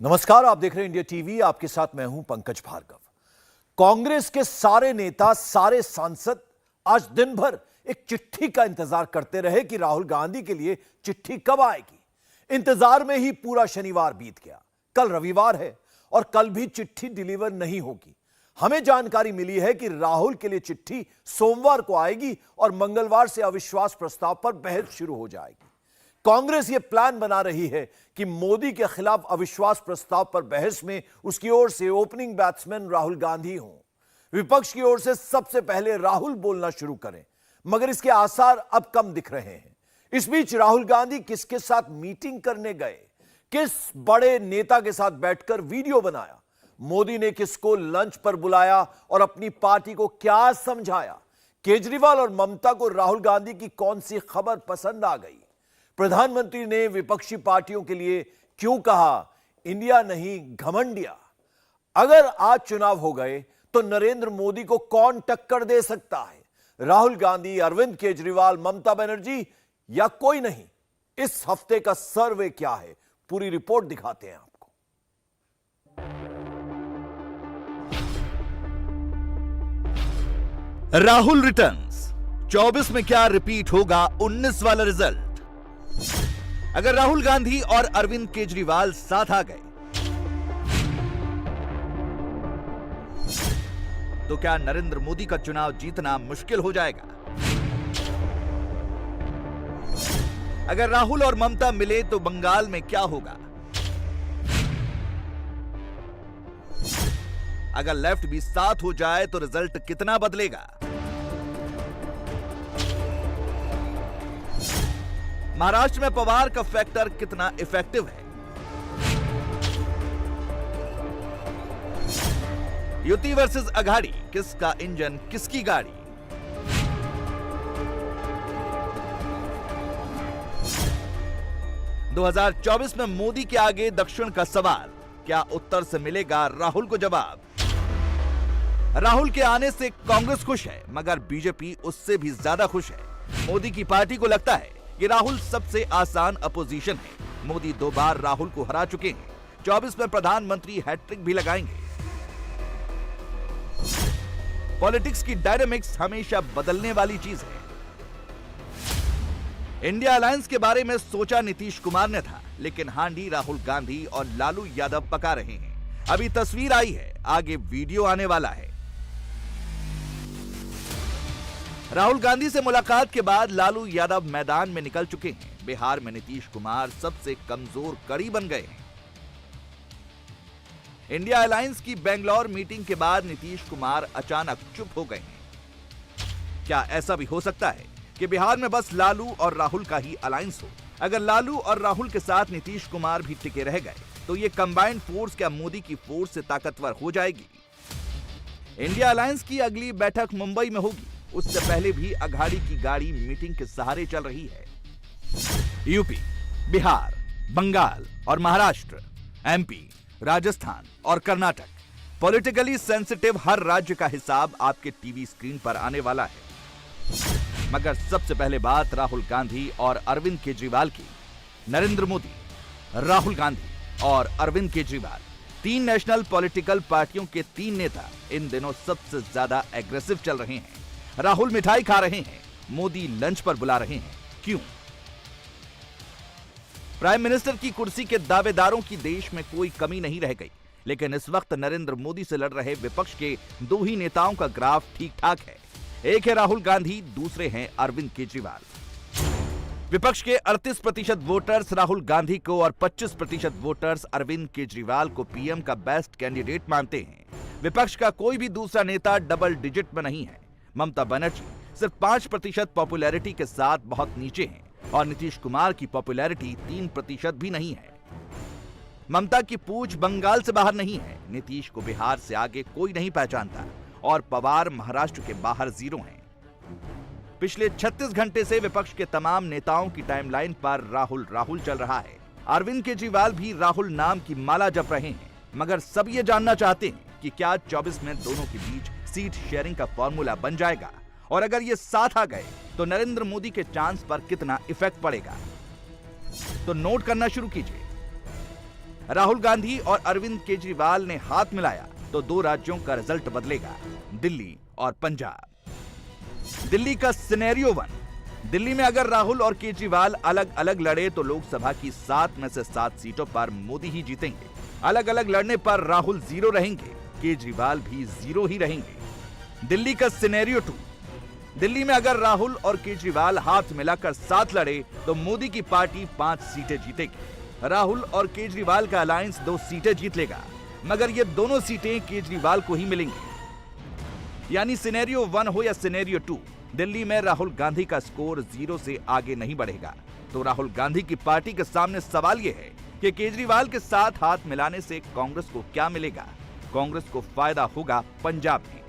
नमस्कार, आप देख रहे हैं इंडिया टीवी। आपके साथ मैं हूं पंकज भार्गव। कांग्रेस के सारे नेता, सारे सांसद आज दिन भर एक चिट्ठी का इंतजार करते रहे कि राहुल गांधी के लिए चिट्ठी कब आएगी। इंतजार में ही पूरा शनिवार बीत गया। कल रविवार है और कल भी चिट्ठी डिलीवर नहीं होगी। हमें जानकारी मिली है कि राहुल के लिए चिट्ठी सोमवार को आएगी और मंगलवार से अविश्वास प्रस्ताव पर बहस शुरू हो जाएगी। कांग्रेस यह प्लान बना रही है कि मोदी के खिलाफ अविश्वास प्रस्ताव पर बहस में उसकी ओर से ओपनिंग बैट्समैन राहुल गांधी हों। विपक्ष की ओर से सबसे पहले राहुल बोलना शुरू करें, मगर इसके आसार अब कम दिख रहे हैं। इस बीच राहुल गांधी किसके साथ मीटिंग करने गए, किस बड़े नेता के साथ बैठकर वीडियो बनाया, मोदी ने किसको लंच पर बुलाया और अपनी पार्टी को क्या समझाया, केजरीवाल और ममता को राहुल गांधी की कौन सी खबर पसंद आ गई, प्रधानमंत्री ने विपक्षी पार्टियों के लिए क्यों कहा इंडिया नहीं घमंडिया, अगर आज चुनाव हो गए तो नरेंद्र मोदी को कौन टक्कर दे सकता है, राहुल गांधी, अरविंद केजरीवाल, ममता बनर्जी या कोई नहीं। इस हफ्ते का सर्वे क्या है, पूरी रिपोर्ट दिखाते हैं आपको। राहुल रिटर्न्स 24 में क्या रिपीट होगा 19 वाला रिजल्ट। अगर राहुल गांधी और अरविंद केजरीवाल साथ आ गए तो क्या नरेंद्र मोदी का चुनाव जीतना मुश्किल हो जाएगा। अगर राहुल और ममता मिले तो बंगाल में क्या होगा। अगर लेफ्ट भी साथ हो जाए तो रिजल्ट कितना बदलेगा। महाराष्ट्र में पवार का फैक्टर कितना इफेक्टिव है। युति वर्सेस अघाड़ी, किसका इंजन किसकी गाड़ी। – 2024 में मोदी के आगे दक्षिण का सवाल, क्या उत्तर से मिलेगा राहुल को जवाब। राहुल के आने से कांग्रेस खुश है, मगर बीजेपी उससे भी ज्यादा खुश है। मोदी की पार्टी को लगता है कि राहुल सबसे आसान अपोजिशन है। मोदी 2 बार राहुल को हरा चुके हैं। 24 में प्रधानमंत्री हैट्रिक भी लगाएंगे। पॉलिटिक्स की डायनामिक्स हमेशा बदलने वाली चीज है। इंडिया अलायंस के बारे में सोचा नीतीश कुमार ने था, लेकिन हांडी राहुल गांधी और लालू यादव पका रहे हैं। अभी तस्वीर आई है, आगे वीडियो आने वाला है। राहुल गांधी से मुलाकात के बाद लालू यादव मैदान में निकल चुके हैं। बिहार में नीतीश कुमार सबसे कमजोर कड़ी बन गए हैं। इंडिया अलायंस की बेंगलौर मीटिंग के बाद नीतीश कुमार अचानक चुप हो गए हैं। क्या ऐसा भी हो सकता है कि बिहार में बस लालू और राहुल का ही अलायंस हो। अगर लालू और राहुल के साथ नीतीश कुमार भी टिके रह गए तो ये कंबाइंड फोर्स क्या मोदी की फोर्स से ताकतवर हो जाएगी। इंडिया अलायंस की अगली बैठक मुंबई में होगी। उससे पहले भी अघाड़ी की गाड़ी मीटिंग के सहारे चल रही है। यूपी, बिहार, बंगाल और महाराष्ट्र, एमपी, राजस्थान और कर्नाटक, पॉलिटिकली सेंसिटिव हर राज्य का हिसाब आपके टीवी स्क्रीन पर आने वाला है। मगर सबसे पहले बात राहुल गांधी और अरविंद केजरीवाल की। नरेंद्र मोदी, राहुल गांधी और अरविंद केजरीवाल, 3 नेशनल पॉलिटिकल पार्टियों के 3 नेता इन दिनों सबसे ज्यादा एग्रेसिव चल रहे हैं। राहुल मिठाई खा रहे हैं, मोदी लंच पर बुला रहे हैं। क्यों? प्राइम मिनिस्टर की कुर्सी के दावेदारों की देश में कोई कमी नहीं रह गई, लेकिन इस वक्त नरेंद्र मोदी से लड़ रहे विपक्ष के 2 ही नेताओं का ग्राफ ठीक ठाक है। एक है राहुल गांधी, दूसरे हैं अरविंद केजरीवाल। विपक्ष के 38% वोटर्स राहुल गांधी को और 25% वोटर्स अरविंद केजरीवाल को पीएम का बेस्ट कैंडिडेट मानते हैं। विपक्ष का कोई भी दूसरा नेता डबल डिजिट में नहीं है। ममता बनर्जी सिर्फ 5% पॉपुलैरिटी के साथ बहुत नीचे हैं और नीतीश कुमार की पॉपुलैरिटी 3% भी नहीं है। ममता की पूछ बंगाल से बाहर नहीं है। नीतीश को बिहार से आगे कोई नहीं पहचानता और पवार महाराष्ट्र के बाहर 0 हैं। पिछले 36 घंटे से विपक्ष के तमाम नेताओं की टाइमलाइन पर राहुल राहुल चल रहा है। अरविंद केजरीवाल भी राहुल नाम की माला जप रहे हैं, मगर सब ये जानना चाहते हैं कि क्या 24 में दोनों के बीच सीट शेयरिंग का फॉर्मूला बन जाएगा और अगर ये साथ आ गए तो नरेंद्र मोदी के चांस पर कितना इफेक्ट पड़ेगा। तो नोट करना शुरू कीजिए। राहुल गांधी और अरविंद केजरीवाल ने हाथ मिलाया तो 2 राज्यों का रिजल्ट बदलेगा, दिल्ली और पंजाब। दिल्ली का सिनेरियो 1। दिल्ली में अगर राहुल और केजरीवाल अलग अलग लड़े तो लोकसभा की 7 में से 7 सीटों पर मोदी ही जीतेंगे। अलग अलग लड़ने पर राहुल 0 रहेंगे, केजरीवाल भी 0 ही रहेंगे। दिल्ली का सिनेरियो 2। दिल्ली में अगर राहुल और केजरीवाल हाथ मिलाकर 7 लड़े तो मोदी की पार्टी 5 सीटें जीतेगी। राहुल और केजरीवाल का अलायंस 2 सीटें जीत लेगा, मगर ये दोनों सीटें केजरीवाल को ही मिलेंगी। यानी सिनेरियो 1 हो या सिनेरियो 2, दिल्ली में राहुल गांधी का स्कोर 0 से आगे नहीं बढ़ेगा। तो राहुल गांधी की पार्टी के सामने सवाल यह है कि केजरीवाल के साथ हाथ मिलाने से कांग्रेस को क्या मिलेगा। कांग्रेस को फायदा होगा पंजाब में।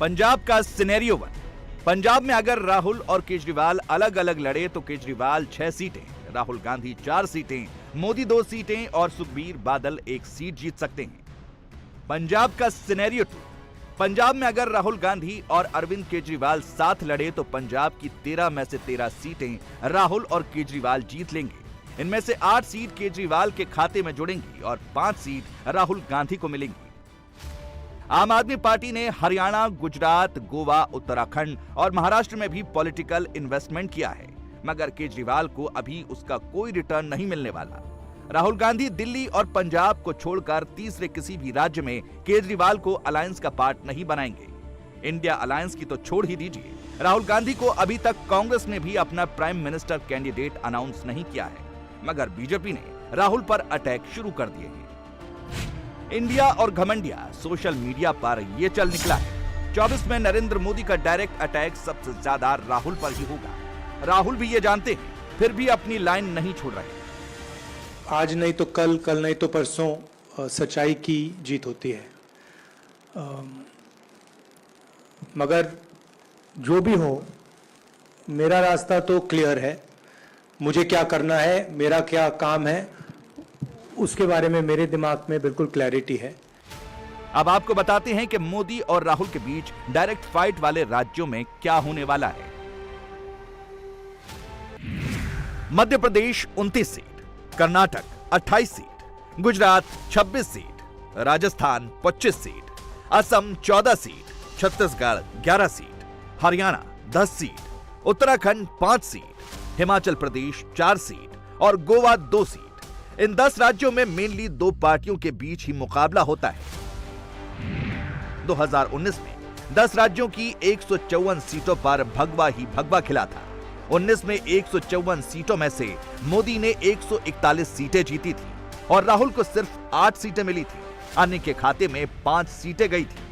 पंजाब का सिनेरियो 1। पंजाब में अगर राहुल और केजरीवाल अलग अलग लड़े तो केजरीवाल 6 सीटें, राहुल गांधी 4 सीटें, मोदी 2 सीटें और सुखबीर बादल 1 सीट जीत सकते हैं। पंजाब का सिनेरियो 2। पंजाब में अगर राहुल गांधी और अरविंद केजरीवाल साथ लड़े तो पंजाब की 13 में से 13 सीटें राहुल और केजरीवाल जीत लेंगे। इनमें से 8 सीट केजरीवाल के खाते में जुड़ेंगी और 5 सीट राहुल गांधी को मिलेंगी। आम आदमी पार्टी ने हरियाणा, गुजरात, गोवा, उत्तराखंड और महाराष्ट्र में भी पॉलिटिकल इन्वेस्टमेंट किया है, मगर केजरीवाल को अभी उसका कोई रिटर्न नहीं मिलने वाला। राहुल गांधी दिल्ली और पंजाब को छोड़कर तीसरे किसी भी राज्य में केजरीवाल को अलायंस का पार्ट नहीं बनाएंगे। इंडिया अलायंस की तो छोड़ ही दीजिए, राहुल गांधी को अभी तक कांग्रेस ने भी अपना प्राइम मिनिस्टर कैंडिडेट अनाउंस नहीं किया है, मगर बीजेपी ने राहुल पर अटैक शुरू कर दिए हैं। इंडिया और घमंडिया सोशल मीडिया पर यह चल निकला है। 24 में नरेंद्र मोदी का डायरेक्ट अटैक सबसे ज्यादा राहुल पर ही होगा। राहुल भी ये जानते हैं, फिर भी अपनी लाइन नहीं छोड़ रहे। आज नहीं तो कल, कल नहीं तो परसों सच्चाई की जीत होती है। मगर जो भी हो, मेरा रास्ता तो क्लियर है। मुझे क्या करना है, मेरा क्या काम है, उसके बारे में मेरे दिमाग में बिल्कुल क्लैरिटी है। अब आपको बताते हैं कि मोदी और राहुल के बीच डायरेक्ट फाइट वाले राज्यों में क्या होने वाला है। Madhya Pradesh 29 seat, Karnataka 28 seat, Gujarat 26 seat, Rajasthan 25 seat, Assam 14 seat, Chhattisgarh 11 seat, Haryana 10 seat, Uttarakhand 5 seat, Himachal Pradesh 4 seat और गोवा 2 सीट। इन 10 राज्यों में मेनली 2 पार्टियों के बीच ही मुकाबला होता है। 2019 में 10 राज्यों की 154 सीटों पर भगवा ही भगवा खिला था। 19 में 154 सीटों में से मोदी ने 141 सीटें जीती थी और राहुल को सिर्फ 8 सीटें मिली थी। अन्य के खाते में 5 सीटें गई थी।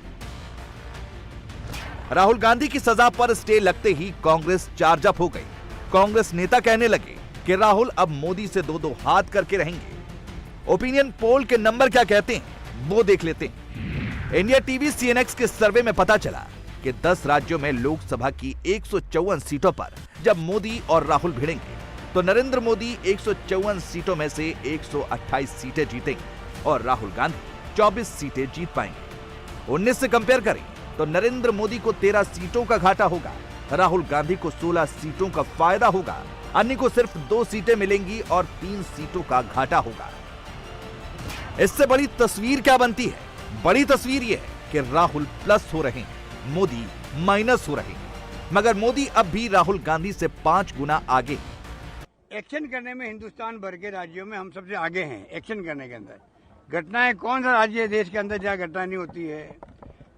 राहुल गांधी की सजा पर स्टे लगते ही कांग्रेस चार्ज अप हो गई। कांग्रेस नेता कहने लगे कि राहुल अब मोदी से 2-2 हाथ करके रहेंगे। ओपिनियन पोल के नंबर क्या कहते हैं वो देख लेते हैं। इंडिया टीवी CNX के सर्वे में पता चला कि 10 राज्यों में लोकसभा की 154 सीटों पर जब मोदी और राहुल भिड़ेंगे तो नरेंद्र मोदी 154 सीटों में से 128 सीटें जीतेंगे और राहुल गांधी 24 सीटें जीत पाएंगे। 19 से कंपेयर करें तो नरेंद्र मोदी को 13 सीटों का घाटा होगा, राहुल गांधी को 16 सीटों का फायदा होगा, अन्य को सिर्फ 2 सीटें मिलेंगी और 3 सीटों का घाटा होगा। इससे बड़ी तस्वीर क्या बनती है? बड़ी तस्वीर यह है कि राहुल प्लस हो रहे हैं, मोदी माइनस हो रहे हैं, मगर मोदी अब भी राहुल गांधी से 5 गुना आगे हैं। एक्शन करने में हिंदुस्तान भर के राज्यों में हम सबसे आगे हैं। एक्शन करने के अंदर घटनाएं, कौन सा राज्य है देश के अंदर जहाँ घटना नहीं होती है?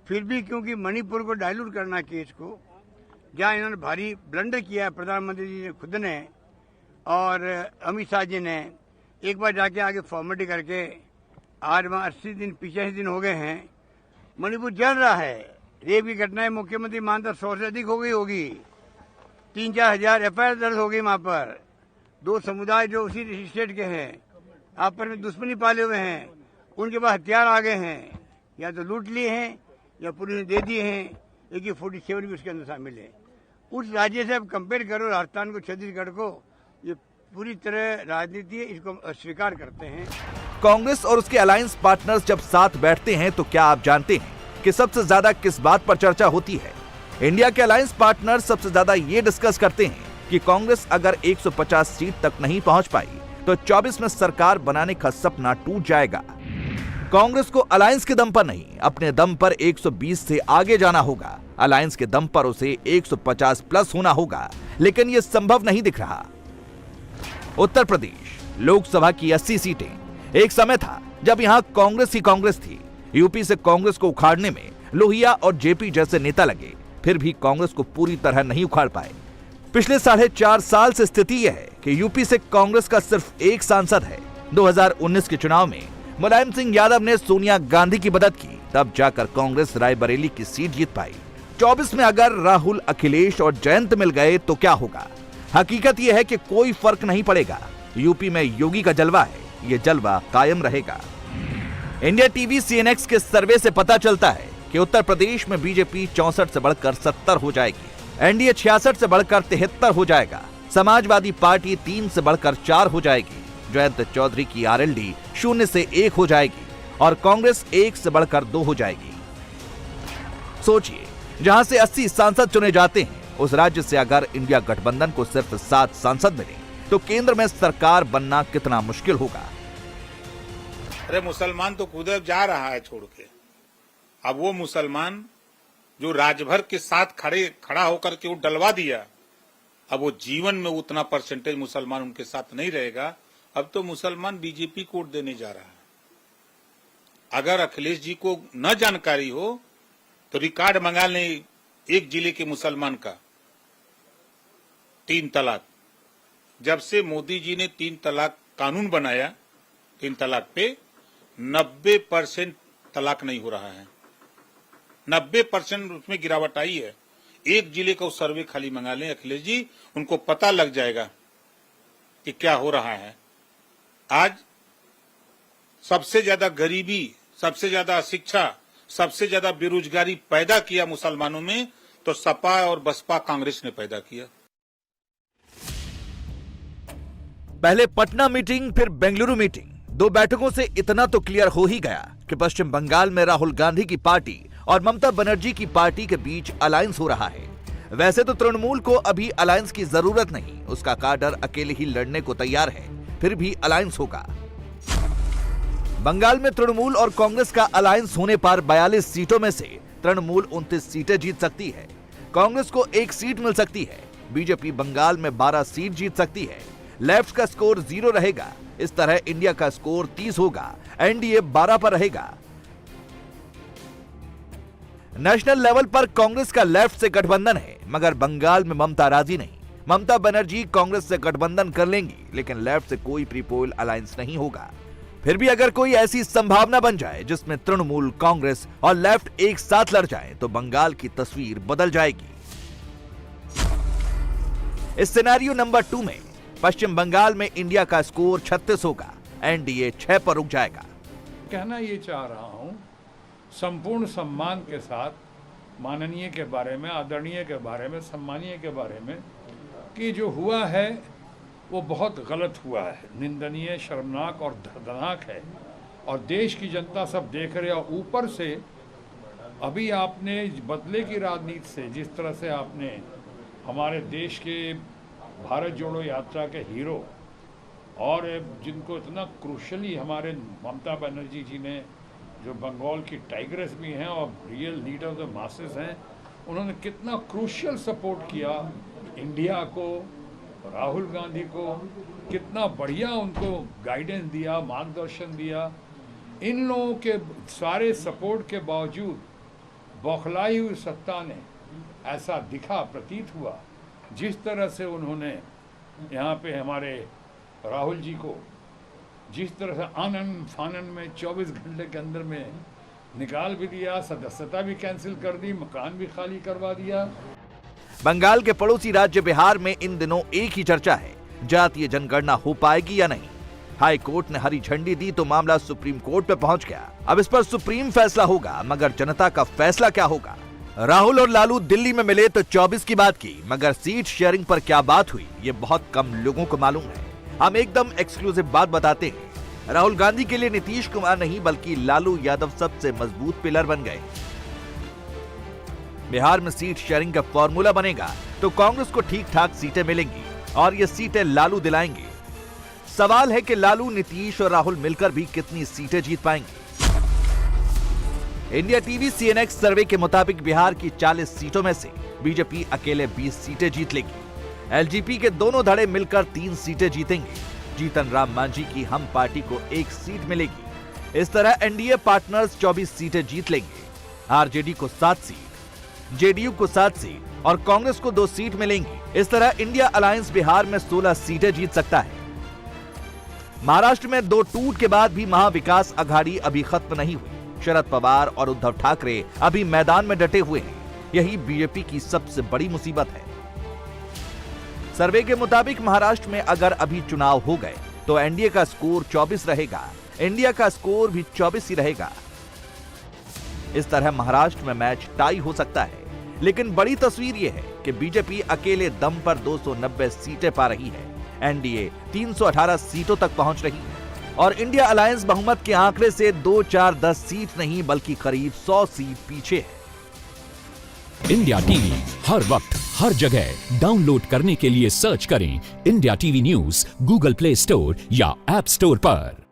फिर भी क्योंकि मणिपुर को डाइल्यूट करना केस को, जहाँ इन्होंने भारी ब्लंडर किया है प्रधानमंत्री जी ने खुद ने और अमित शाह जी ने, एक बार जाके आगे फॉर्मेलिटी करके आज वहाँ 80 दिन 85 दिन हो गए हैं, मणिपुर जल रहा है। रेप की घटनाएं मुख्यमंत्री मानता 100 से अधिक हो गई होगी। 3-4 हजार FIR दर्ज हो गई वहाँ पर। 2 समुदाय जो उसी स्टेट के हैं आपस में दुश्मनी पाले हुए हैं, उनके पास हथियार आ गए हैं, या तो लूट लिए हैं या पुलिस ने दे दिए हैं। AK-47 भी उसके अंदर शामिल है। उस राज्य से आप कंपेयर करो राजस्थान को, छत्तीसगढ़ को, ये पूरी तरह राजनीति है, इसको अस्वीकार करते हैं। कांग्रेस और उसके अलायंस पार्टनर्स जब साथ बैठते हैं तो क्या आप जानते हैं कि सबसे ज्यादा किस बात पर चर्चा होती है? इंडिया के अलायंस पार्टनर्स सबसे ज्यादा ये डिस्कस करते हैं कि कांग्रेस अगर 150 सीट तक नहीं पहुंच पाई तो 24 में सरकार बनाने का सपना टूट जाएगा। कांग्रेस को अलायंस के दम पर नहीं, अपने दम पर 120 से आगे जाना होगा। अलायंस के दम पर उसे 150 प्लस होना होगा, लेकिन यह संभव नहीं दिख रहा। उत्तर प्रदेश लोकसभा की 80 सीटें। एक समय था जब यहां कांग्रेस ही कांग्रेस थी। यूपी से कांग्रेस को उखाड़ने में लोहिया और जेपी जैसे नेता लगे, फिर भी कांग्रेस को पूरी तरह नहीं उखाड़ पाए। पिछले 4.5 साल से स्थिति यह है कि यूपी से कांग्रेस का सिर्फ एक सांसद है। 2019 के चुनाव में मुलायम सिंह यादव ने सोनिया गांधी की मदद की, तब जाकर कांग्रेस रायबरेली की सीट जीत पाई। 24 में अगर राहुल, अखिलेश और जयंत मिल गए तो क्या होगा? हकीकत यह है कि कोई फर्क नहीं पड़ेगा। यूपी में योगी का जलवा है, ये जलवा कायम रहेगा। इंडिया टीवी CNX के सर्वे से पता चलता है कि उत्तर प्रदेश में बीजेपी 64 से बढ़कर 70 हो जाएगी, एनडीए 66 से बढ़कर 73 हो जाएगा, समाजवादी पार्टी 3 से बढ़कर 4 हो जाएगी, जयंत चौधरी की RLD 0 से 1 हो जाएगी और कांग्रेस 1 से बढ़कर 2 हो जाएगी। सोचिए, जहां से 80 सांसद चुने जाते हैं, उस राज्य से अगर इंडिया गठबंधन को सिर्फ 7 सांसद मिले तो केंद्र में सरकार बनना कितना मुश्किल होगा। अरे मुसलमान तो खुद जा रहा है छोड़ के। अब वो मुसलमान जो राजभर के साथ खड़ा होकर के वो डलवा दिया, अब वो जीवन में उतना परसेंटेज मुसलमान उनके साथ नहीं रहेगा। अब तो मुसलमान बीजेपी को वोट देने जा रहा है। अगर अखिलेश जी को न जानकारी हो तो रिकॉर्ड मंगा लें एक जिले के मुसलमान का। 3 तलाक, जब से मोदी जी ने 3 तलाक कानून बनाया, 3 तलाक पे 90% तलाक नहीं हो रहा है। 90% उसमें गिरावट आई है। एक जिले का सर्वे खाली मंगा लें अखिलेश जी, उनको पता लग जाएगा कि क्या हो रहा है। आज सबसे ज्यादा गरीबी, सबसे ज्यादा शिक्षा, सबसे ज्यादा बेरोजगारी पैदा किया मुसलमानों में तो सपा और बसपा कांग्रेस ने पैदा किया। पहले पटना मीटिंग, फिर बेंगलुरु मीटिंग, 2 बैठकों से इतना तो क्लियर हो ही गया कि पश्चिम बंगाल में राहुल गांधी की पार्टी और ममता बनर्जी की पार्टी के बीच अलायंस हो रहा है। वैसे तो तृणमूल को अभी अलायंस की जरूरत नहीं, उसका काडर अकेले ही लड़ने को तैयार है, फिर भी अलायंस होगा। बंगाल में तृणमूल और कांग्रेस का अलायंस होने पर 42 सीटों में से तृणमूल 29 सीटें जीत सकती है, कांग्रेस को 1 सीट मिल सकती है, बीजेपी बंगाल में 12 सीट जीत सकती है, लेफ्ट का स्कोर 0 रहेगा। इस तरह इंडिया का स्कोर 30 होगा, एनडीए 12 पर रहेगा। नेशनल लेवल पर कांग्रेस का लेफ्ट से गठबंधन है, मगर बंगाल में ममता राजी नहीं। ममता बनर्जी कांग्रेस से गठबंधन कर लेंगी, लेकिन लेफ्ट से कोई प्रीपोल अलायंस नहीं होगा। फिर भी अगर कोई ऐसी संभावना बन जाए जिसमें तृणमूल, कांग्रेस और लेफ्ट एक साथ लड़ जाए तो बंगाल की तस्वीर बदल जाएगी। इस सिनेरियो नंबर 2 में पश्चिम बंगाल में इंडिया का स्कोर 36 होगा, एनडीए 6 पर रुक जाएगा। कहना ये चाह रहा हूं, संपूर्ण सम्मान के साथ माननीय के बारे में, आदरणीय के बारे में, सम्मानीय के बारे में, कि जो हुआ है वो बहुत गलत हुआ है, निंदनीय, शर्मनाक और दर्दनाक है और देश की जनता सब देख रहे। और ऊपर से अभी आपने बदले की राजनीति से, जिस तरह से आपने हमारे देश के भारत जोड़ो यात्रा के हीरो और जिनको इतना क्रूशली हमारे ममता बनर्जी जी ने, जो बंगाल की टाइग्रेस भी हैं और real leader of the masses हैं, उन्होंने कितना क्रूशियल सपोर्ट किया इंडिया को, राहुल गांधी को, कितना बढ़िया उनको गाइडेंस दिया, मार्गदर्शन दिया। इन लोगों के सारे सपोर्ट के बावजूद बौखलाई हुई सत्ता ने ऐसा दिखा, प्रतीत हुआ, जिस तरह से उन्होंने यहाँ पे हमारे राहुल जी को जिस तरह से आनन फानन में 24 घंटे के अंदर में निकाल भी दिया, सदस्यता भी कैंसिल कर दी, मकान भी खाली करवा दिया। बंगाल के पड़ोसी राज्य बिहार में इन दिनों एक ही चर्चा है, जातीय जनगणना हो पाएगी या नहीं। हाई कोर्ट ने हरी झंडी दी तो मामला सुप्रीम कोर्ट पे पहुंच गया। अब इस पर सुप्रीम फैसला होगा, मगर जनता का फैसला क्या होगा? राहुल और लालू दिल्ली में मिले तो 24 की बात की, मगर सीट शेयरिंग पर क्या बात हुई ये बहुत कम लोगों को मालूम है। हम एकदम एक्सक्लूसिव बात बताते हैं। राहुल गांधी के लिए नीतीश कुमार नहीं बल्कि लालू यादव सबसे मजबूत पिलर बन गए। बिहार में सीट शेयरिंग का फॉर्मूला बनेगा तो कांग्रेस को ठीक ठाक सीटें मिलेंगी और ये सीटें लालू दिलाएंगे। सवाल है कि लालू, नीतीश और राहुल मिलकर भी कितनी सीटें जीत पाएंगे। इंडिया टीवी सीएनएक्स सर्वे के मुताबिक बिहार की 40 सीटों में से बीजेपी अकेले 20 सीटें जीत लेगी। एलजेपी के दोनों धड़े मिलकर 3 सीटें जीतेंगे। जीतन राम मांझी की हम पार्टी को 1 सीट मिलेगी। इस तरह एनडीए पार्टनर्स 24 सीटें जीत लेंगे। आरजेडी को 7 सीट, जेडीयू को 7 सीट और कांग्रेस को 2 सीट मिलेंगी। इस तरह इंडिया अलायंस बिहार में 16 सीटें जीत सकता है। महाराष्ट्र में 2 टूट के बाद भी महाविकास अघाड़ी अभी खत्म नहीं हुई। शरद पवार और उद्धव ठाकरे अभी मैदान में डटे हुए हैं। यही बीजेपी की सबसे बड़ी मुसीबत है। सर्वे के मुताबिक महाराष्ट्र में अगर अभी चुनाव हो गए तो एनडीए का स्कोर 24 रहेगा, इंडिया का स्कोर भी 24 ही रहेगा। इस तरह महाराष्ट्र में मैच टाई हो सकता है। लेकिन बड़ी तस्वीर यह है कि बीजेपी अकेले दम पर 290 सीटें पा रही है, एनडीए 318 सीटों तक पहुंच रही है और इंडिया अलायंस बहुमत के आंकड़े से 2, 4, 10 सीट नहीं बल्कि करीब 100 सीट पीछे है। इंडिया टीवी हर वक्त हर जगह डाउनलोड करने के लिए सर्च करें India TV news Google play store या ऐप स्टोर पर।